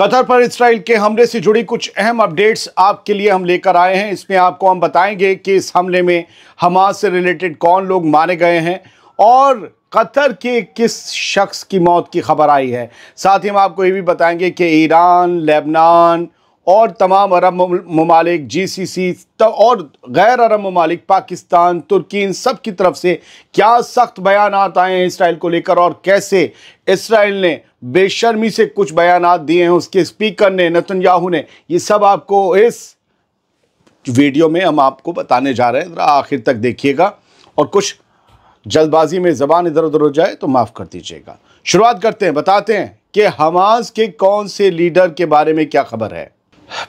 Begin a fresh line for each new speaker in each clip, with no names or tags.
Qatar पर Israel के हमले से जुड़ी कुछ अहम अपडेट्स आपके लिए हम लेकर आए हैं। इसमें आपको हम बताएंगे कि इस हमले में हमास से रिलेटेड कौन लोग मारे गए हैं और कतर के किस शख्स की मौत की खबर आई है। साथ ही हम आपको ये भी बताएंगे कि ईरान, लेबनान और तमाम अरब ममालिक, GCC और गैर अरब ममालिक, पाकिस्तान, तुर्की, इन सब की तरफ से क्या सख्त बयानात आए हैं इसराइल को लेकर और कैसे इसराइल ने बेशर्मी से कुछ बयानात दिए हैं उसके स्पीकर ने, नेतन्याहू ने। ये सब आपको इस वीडियो में हम आपको बताने जा रहे हैं। ज़रा आखिर तक देखिएगा और कुछ जल्दबाजी में ज़बान इधर उधर हो जाए तो माफ़ कर दीजिएगा। शुरुआत करते हैं, बताते हैं कि हमास के कौन से लीडर के बारे में क्या खबर है।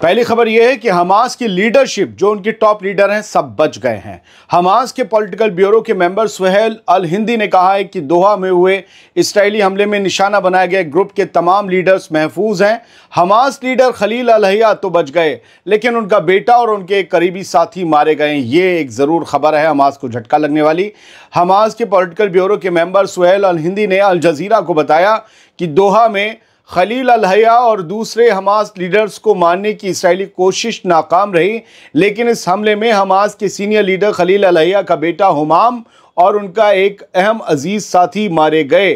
पहली खबर यह है कि हमास की लीडरशिप, जो उनके टॉप लीडर हैं, सब बच गए हैं। हमास के पॉलिटिकल ब्यूरो के मेंबर सुहेल अल हिंदी ने कहा है कि दोहा में हुए इस्राएली हमले में निशाना बनाए गए ग्रुप के तमाम लीडर्स महफूज हैं। हमास लीडर खलील अल हया तो बच गए, लेकिन उनका बेटा और उनके एक करीबी साथी मारे गए। ये एक ज़रूर खबर है हमास को झटका लगने वाली। हमास के पॉलिटिकल ब्यूरो के मेंबर सुहेल अल हिंदी ने अल जजीरा को बताया कि दोहा में खलील अल हया और दूसरे हमास लीडर्स को मारने की इसराइली कोशिश नाकाम रही, लेकिन इस हमले में हमास के सीनियर लीडर खलील अल हया का बेटा हुमाम और उनका एक अहम अजीज साथी मारे गए।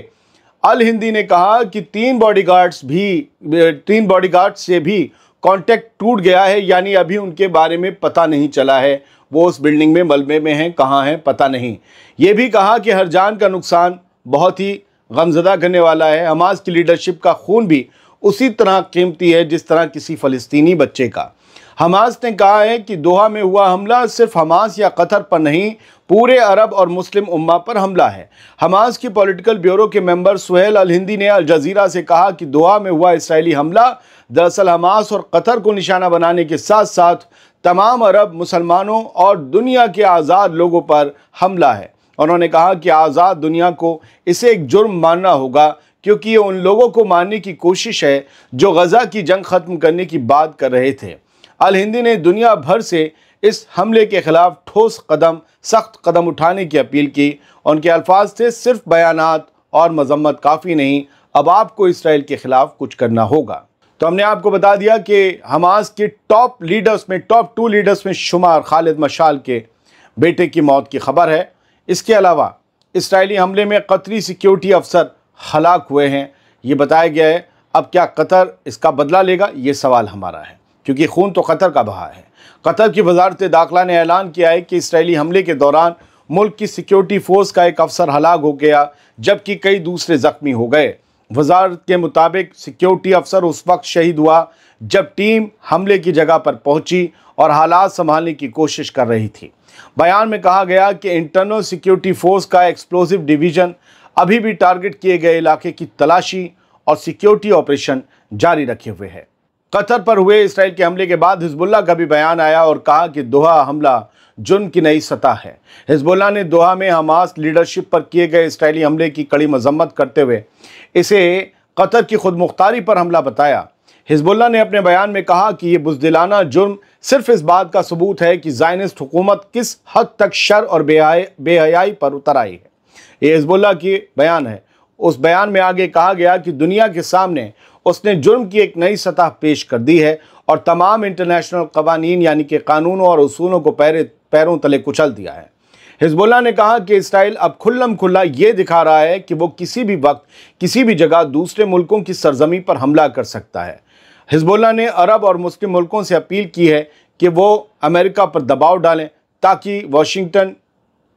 अल हिंदी ने कहा कि तीन बॉडीगार्ड से भी कांटेक्ट टूट गया है, यानी अभी उनके बारे में पता नहीं चला है, वो उस बिल्डिंग में मलबे में हैं, कहाँ हैं पता नहीं। ये भी कहा कि हर जान का नुकसान बहुत ही गमज़दा करने वाला है। हमास की लीडरशिप का खून भी उसी तरह कीमती है जिस तरह किसी फ़लस्तीनी बच्चे का। हमास ने कहा है कि दोहा में हुआ हमला सिर्फ हमास या कतर पर नहीं, पूरे अरब और मुस्लिम उम्मा पर हमला है। हमास की पॉलिटिकल ब्यूरो के मेंबर सुहेल अल हिंदी ने अल जजीरा से कहा कि दोहा में हुआ इसराइली हमला दरअसल हमास और कतर को निशाना बनाने के साथ साथ तमाम अरब मुसलमानों और दुनिया के आज़ाद लोगों पर हमला है। उन्होंने कहा कि आज़ाद दुनिया को इसे एक जुर्म मानना होगा, क्योंकि ये उन लोगों को मारने की कोशिश है जो गज़ा की जंग ख़त्म करने की बात कर रहे थे। अल हिंदी ने दुनिया भर से इस हमले के ख़िलाफ़ ठोस कदम, सख्त कदम उठाने की अपील की। उनके अल्फाज थे, सिर्फ बयानात और मजम्मत काफ़ी नहीं, अब आपको इसराइल के ख़िलाफ़ कुछ करना होगा। तो हमने आपको बता दिया कि हमास के टॉप लीडर्स में, टॉप 2 लीडर्स में शुमार खालिद मशाल के बेटे की मौत की खबर है। इसके अलावा इसराइली हमले में कतरी सिक्योरिटी अफसर हलाक हुए हैं, ये बताया गया है। अब क्या कतर इसका बदला लेगा, ये सवाल हमारा है, क्योंकि खून तो कतर का बहा है। कतर की वजारत दाखिला ने ऐलान किया है कि इसराइली हमले के दौरान मुल्क की सिक्योरिटी फोर्स का एक अफसर हलाक हो गया, जबकि कई दूसरे ज़ख्मी हो गए। वजारत के मुताबिक सिक्योरिटी अफसर उस वक्त शहीद हुआ जब टीम हमले की जगह पर पहुंची और हालात संभालने की कोशिश कर रही थी। बयान में कहा गया कि इंटरनल सिक्योरिटी फोर्स का एक्सप्लोसिव डिवीज़न अभी भी टारगेट किए गए इलाके की तलाशी और सिक्योरिटी ऑपरेशन जारी रखे हुए है। कतर पर हुए इसराइल के हमले के बाद हिजबुल्लाह का भी बयान आया और कहा कि दोहा हमला जुर्म की नई सतह है। हिजबुल्लाह ने दोहा में हमास लीडरशिप पर किए गए इसराइली हमले की कड़ी मजम्मत करते हुए इसे कतर की खुदमुख्तारी पर हमला बताया। हिजबुल्लाह ने अपने बयान में कहा कि यह बुज़दिलाना जुर्म सिर्फ इस बात का सबूत है कि ज़ायनिस्ट हुकूमत किस हद तक शर और बेहयाई पर उतर आई है। ये हिजबुल्लाह की बयान है। उस बयान में आगे कहा गया कि दुनिया के सामने उसने जुर्म की एक नई सतह पेश कर दी है और तमाम इंटरनेशनल कवानीन यानी कि कानूनों और उसूलों को पैरों तले कुचल दिया है। हिजबुल्लाह ने कहा कि इसराइल अब खुल्लम खुल्ला ये दिखा रहा है कि वो किसी भी वक्त, किसी भी जगह दूसरे मुल्कों की सरजमी पर हमला कर सकता है। हिजबुल्लाह ने अरब और मुस्लिम मुल्कों से अपील की है कि वो अमेरिका पर दबाव डालें ताकि वाशिंगटन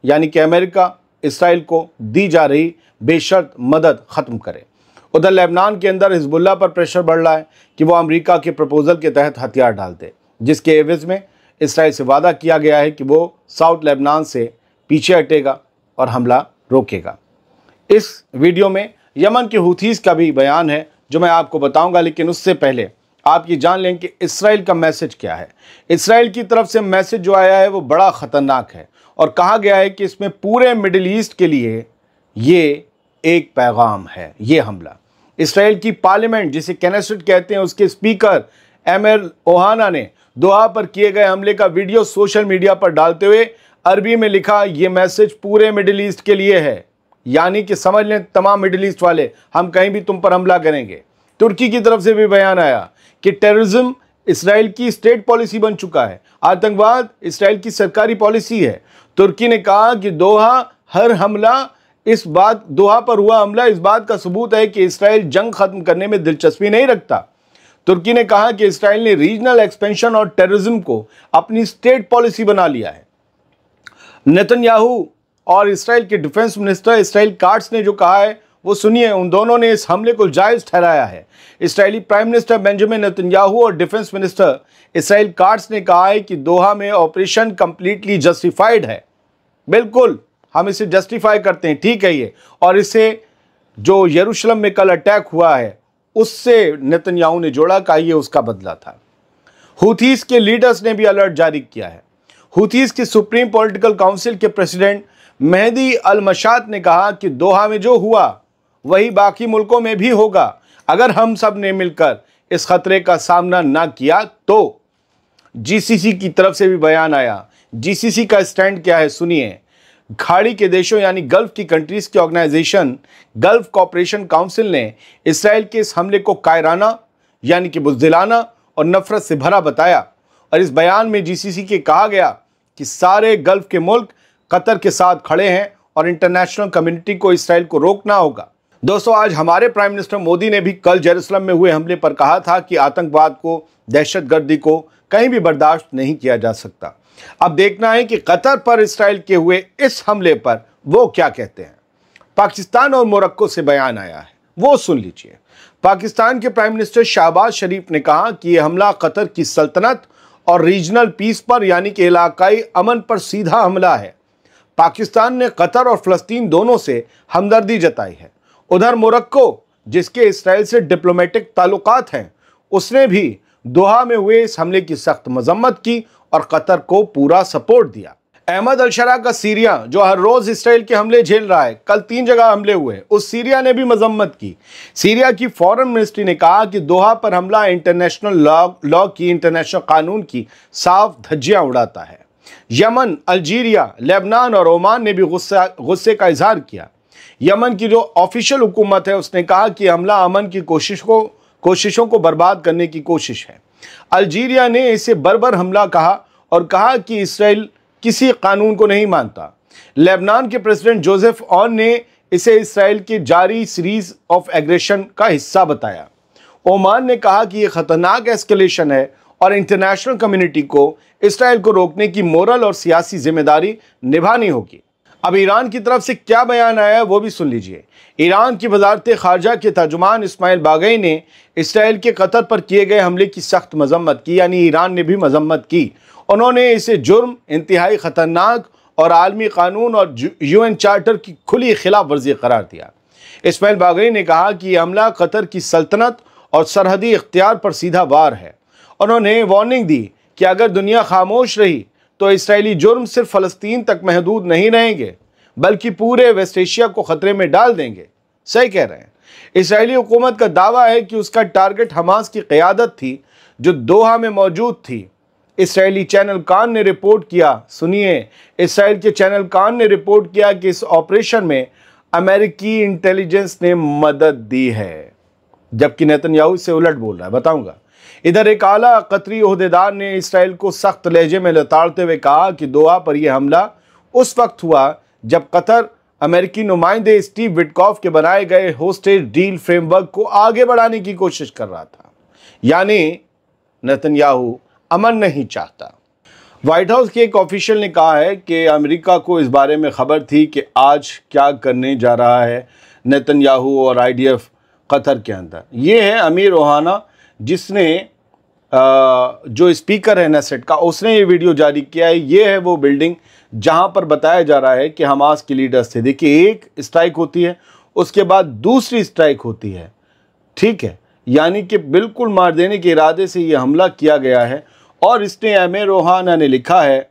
यानी कि अमेरिका इसराइल को दी जा रही बेशर्त मदद ख़त्म करे। उधर लेबनान के अंदर हिजबुल्लाह पर प्रेशर बढ़ रहा है कि वो अमेरिका के प्रपोज़ल के तहत हथियार डाल दे, जिसके एवज़ में इसराइल से वादा किया गया है कि वो साउथ लेबनान से पीछे हटेगा और हमला रोकेगा। इस वीडियो में यमन के हूथीज़ का भी बयान है जो मैं आपको बताऊंगा, लेकिन उससे पहले आप ये जान लें कि इसराइल का मैसेज क्या है। इसराइल की तरफ से मैसेज जो आया है वो बड़ा ख़तरनाक है और कहा गया है कि इसमें पूरे मिडिल ईस्ट के लिए ये एक पैगाम है। ये हमला इसराइल की पार्लियामेंट, जिसे कैनेसेट कहते हैं, उसके स्पीकर एमिर ओहाना ने दोहा पर किए गए हमले का वीडियो सोशल मीडिया पर डालते हुए अरबी में लिखा, ये मैसेज पूरे मिडिल ईस्ट के लिए है, यानी कि समझ लें तमाम मिडिल ईस्ट वाले, हम कहीं भी तुम पर हमला करेंगे। तुर्की की तरफ से भी बयान आया कि टेररिज्म इसराइल की स्टेट पॉलिसी बन चुका है, आतंकवाद इसराइल की सरकारी पॉलिसी है। तुर्की ने कहा कि दोहा पर हुआ हमला इस बात का सबूत है कि इसराइल जंग खत्म करने में दिलचस्पी नहीं रखता। तुर्की ने कहा कि इसराइल ने रीजनल एक्सपेंशन और टेररिज्म को अपनी स्टेट पॉलिसी बना लिया है। नेतन्याहू और इसराइल के डिफेंस मिनिस्टर इसराइल काट्स ने जो कहा है वो सुनिए। उन दोनों ने इस हमले को जायज ठहराया है। Israeli prime minister Benjamin Netanyahu और डिफेंस मिनिस्टर इसराइल काट्स ने कहा है कि दोहा में ऑपरेशन कंप्लीटली जस्टिफाइड है। बिल्कुल हम इसे जस्टिफाई करते हैं, ठीक है ये। और इसे जो यरूशलेम में कल अटैक हुआ है उससे नेतन्याहू ने जोड़ा, कहा ये उसका बदला था। हुथीस के लीडर्स ने भी अलर्ट जारी किया है। हुथीस के सुप्रीम पॉलिटिकल काउंसिल के प्रेसिडेंट मेहदी अल मशात ने कहा कि दोहा में जो हुआ वही बाकी मुल्कों में भी होगा अगर हम सब ने मिलकर इस खतरे का सामना ना किया तो। जीसीसी की तरफ से भी बयान आया। जीसीसी का स्टैंड क्या है सुनिए। खाड़ी के देशों यानी गल्फ की कंट्रीज की ऑर्गेनाइजेशन गल्फ कॉपरेशन काउंसिल ने इसराइल के इस हमले को कायराना यानी कि बुज़दिलाना और नफरत से भरा बताया। और इस बयान में जीसीसी के कहा गया कि सारे गल्फ के मुल्क कतर के साथ खड़े हैं और इंटरनेशनल कम्युनिटी को इसराइल को रोकना होगा। दोस्तों, आज हमारे प्राइम मिनिस्टर मोदी ने भी कल जेरूसलम में हुए हमले पर कहा था कि आतंकवाद को, दहशतगर्दी को कहीं भी बर्दाश्त नहीं किया जा सकता। अब देखना है कि कतर पर इसराइल के हुए इस हमले पर वो क्या कहते हैं। पाकिस्तान और मोरक्को से बयान आया है, वो सुन लीजिए। पाकिस्तान के प्राइम मिनिस्टर शहबाज शरीफ ने कहा कि यह हमला कतर की सल्तनत और रीजनल पीस पर यानी कि इलाकाई अमन पर सीधा हमला है। पाकिस्तान ने कतर और फ़लस्तीन दोनों से हमदर्दी जताई है। उधर मोरक्को, जिसके इसराइल से डिप्लोमेटिक ताल्लुकात हैं, उसने भी दोहा में हुए इस हमले की सख्त मजम्मत की और कतर को पूरा सपोर्ट दिया। अहमद अल-शरा का सीरिया, जो हर रोज इसराइल के हमले झेल रहा है, कल 3 जगह हमले हुए, उस सीरिया ने भी मजम्मत की। सीरिया की फॉरेन मिनिस्ट्री ने कहा कि दोहा पर हमला इंटरनेशनल लॉ की, इंटरनेशनल कानून की साफ धज्जियां उड़ाता है। यमन, अल्जीरिया, लेबनान और ओमान ने भी गुस्से का इजहार किया। यमन की जो ऑफिशियल हुकूमत है उसने कहा कि हमला अमन की कोशिशों को बर्बाद करने की कोशिश है। अल्जीरिया ने इसे बर्बर हमला कहा और कहा कि इसराइल किसी कानून को नहीं मानता। लेबनान के प्रेसिडेंट जोसेफ ऑन ने इसे इसराइल की जारी सीरीज ऑफ एग्रेशन का हिस्सा बताया। ओमान ने कहा कि यह खतरनाक एस्केलेशन है और इंटरनेशनल कम्युनिटी को इसराइल को रोकने की मोरल और सियासी जिम्मेदारी निभानी होगी। अब ईरान की तरफ से क्या बयान आया है वो भी सुन लीजिए। ईरान की वजारत खारजा के तर्जुमान इस्माइल बागई ने इसराइल के कतर पर किए गए हमले की सख्त मजम्मत की, यानी ईरान ने भी मजम्मत की। उन्होंने इसे जुर्म, इंतहाई ख़तरनाक और आलमी कानून और UN चार्टर की खुली खिलाफ वर्जी करार दिया। इस्माइल बागई ने कहा कि यह हमला कतर की सल्तनत और सरहदी इख्तियार पर सीधा वार है। उन्होंने वार्निंग दी कि अगर दुनिया खामोश रही तो इसराइली जुर्म सिर्फ फ़लस्तीन तक महदूद नहीं रहेंगे बल्कि पूरे वेस्ट एशिया को ख़तरे में डाल देंगे। सही कह रहे हैं। इसराइली हुकूमत का दावा है कि उसका टारगेट हमास की क़यादत थी जो दोहा में मौजूद थी। इसराइली चैनल कान ने रिपोर्ट किया, सुनिए, इसराइल के चैनल कान ने रिपोर्ट किया कि इस ऑपरेशन में अमेरिकी इंटेलिजेंस ने मदद दी है, जबकि नेतन्याहू इससे उलट बोल रहा है। बताऊंगा। इधर एक आला कतरी ओहदेदार ने इसराइल को सख्त लहजे में लताड़ते हुए कहा कि दोहा पर यह हमला उस वक्त हुआ जब कतर अमेरिकी नुमाइंदे स्टीव विटकॉफ के बनाए गए होस्टेज डील फ्रेमवर्क को आगे बढ़ाने की कोशिश कर रहा था। यानी नेतन्याहू अमन नहीं चाहता। व्हाइट हाउस के एक ऑफिशियल ने कहा है कि अमेरिका को इस बारे में खबर थी कि आज क्या करने जा रहा है नेतन्याहू और IDF कतर के अंदर। ये है अमीर ओहाना, जिसने जो स्पीकर है नेसेट का, उसने ये वीडियो जारी किया है। ये है वो बिल्डिंग जहां पर बताया जा रहा है कि हमास के लीडर्स थे। देखिए, एक स्ट्राइक होती है, उसके बाद दूसरी स्ट्राइक होती है, ठीक है, यानी कि बिल्कुल मार देने के इरादे से ये हमला किया गया है। और इसने अमीर ओहाना ने लिखा है,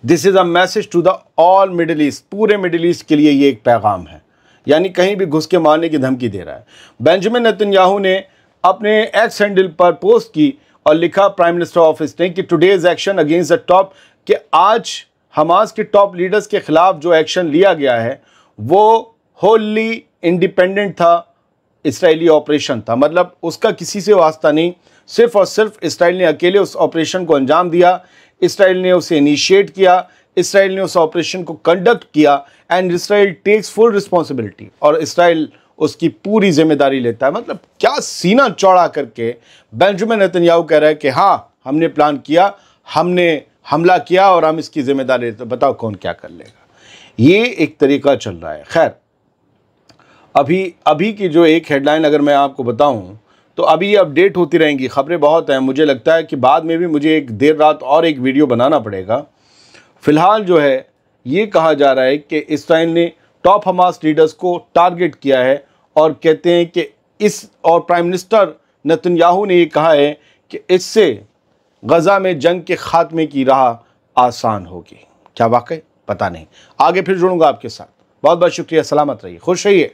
this is a message to the all Middle East, पूरे मिडिल ईस्ट के लिए ये एक पैगाम है, यानी कहीं भी घुस के मारने की धमकी दे रहा है। बेंजामिन नेतन्याहू ने अपने एक्स हैंडल पर पोस्ट की और लिखा प्राइम मिनिस्टर ऑफिस ने कि today's action against the top, कि आज हमास के टॉप लीडर्स के खिलाफ जो एक्शन लिया गया है वो होली इंडिपेंडेंट था इसराइली ऑपरेशन था, मतलब उसका किसी से वास्ता नहीं, सिर्फ और सिर्फ इसराइल ने अकेले उस ऑपरेशन को अंजाम दिया, इसराइल ने उसे इनिशिएट किया, इसराइल ने उस ऑपरेशन को कंडक्ट किया and Israel takes full responsibility, और इसराइल उसकी पूरी जिम्मेदारी लेता है। मतलब क्या सीना चौड़ा करके बेंजामिन नेतन्याहू कह रहा है कि हाँ हमने प्लान किया, हमने हमला किया और हम इसकी जिम्मेदारी लेते। बताओ कौन क्या कर लेगा। ये एक तरीका चल रहा है। खैर, अभी की जो एक हेडलाइन अगर मैं आपको बताऊं तो अभी ये अपडेट होती रहेंगी, खबरें बहुत हैं। मुझे लगता है कि बाद में भी मुझे एक देर रात और एक वीडियो बनाना पड़ेगा। फ़िलहाल जो है ये कहा जा रहा है कि इसराइल ने टॉप हमास लीडर्स को टारगेट किया है और कहते हैं कि और प्राइम मिनिस्टर नेतन्याहू ने ये कहा है कि इससे गज़ा में जंग के खात्मे की राह आसान होगी। क्या वाकई? पता नहीं। आगे फिर जुड़ूंगा आपके साथ। बहुत बहुत शुक्रिया। सलामत रहिए, खुश रहिए।